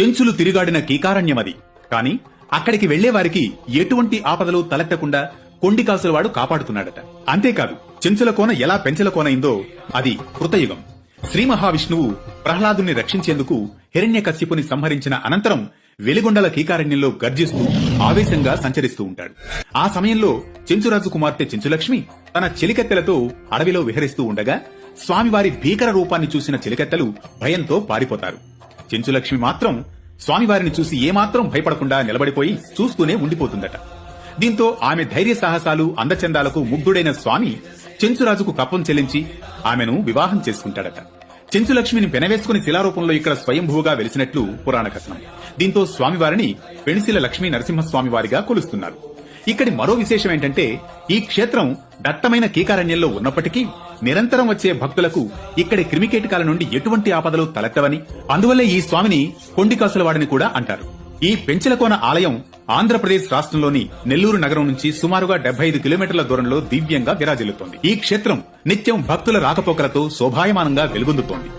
చెంచులు తిరుగాడిన కీకారణ్యమది. కాని అక్కడికి వెళ్లేవారికి ఎటువంటి ఆపదలు తలెత్తకుండా కొండికాసులవాడు కాపాడుతున్నాడట. అంతేకాదు, చెంచుల కోన ఎలా పెంచల కోనైందో అది కృతయుగం. శ్రీ మహావిష్ణువు ప్రహ్లాదుని రక్షించేందుకు హిరణ్యకశ్యపుని సంహరించిన అనంతరం వెలిగొండల కీకారణ్యంలో గర్జిస్తూ ఆవేశంగా సంచరిస్తూ ఉంటాడు. ఆ సమయంలో చెంచురాజు కుమార్తె చెంచులక్ష్మి తన చెలికత్తెలతో అడవిలో విహరిస్తూ ఉండగా స్వామివారి భీకర రూపాన్ని చూసిన చెలికత్తెలు భయంతో పారిపోతారు. చెంచులక్ష్మి మాత్రం స్వామివారిని చూసి ఏమాత్రం భయపడకుండా నిలబడిపోయి చూస్తూనే ఉండిపోతుందట. దీంతో ఆమె ధైర్య సాహసాలు అందచందాలకు ముగ్ధుడైన స్వామి చెంచురాజుకు కప్పం చెల్లించి ఆమెను వివాహం చేసుకుంటాడట. చెంచులక్ష్మిని పెనవేసుకుని శిలారూపంలో ఇక్కడ స్వయంభూగా వెలిసినట్లు పురాణ కథనం. దీంతో స్వామివారిని పెణిశిల లక్ష్మీ నరసింహస్వామివారిగా కొలుస్తున్నారు. ఇక్కడి మరో విశేషం ఏంటంటే, ఈ క్షేత్రం దట్టమైన కీకారణ్యంలో ఉన్నప్పటికీ నిరంతరం వచ్చే భక్తులకు ఇక్కడి క్రిమికీటకాల నుండి ఎటువంటి ఆపదలు తలెత్తవని, అందువల్లే ఈ స్వామిని కొండికాసులవాడని కూడా అంటారు. ఈ పెంచలకోన ఆలయం ఆంధ్రప్రదేశ్ రాష్ట్రంలోని నెల్లూరు నగరం నుంచి సుమారుగా 75 కిలోమీటర్ల దూరంలో దివ్యంగా విరాజిల్లుతోంది. ఈ క్షేత్రం నిత్యం భక్తుల రాకపోకలతో శోభాయమానంగా వెలుగొందుతోంది.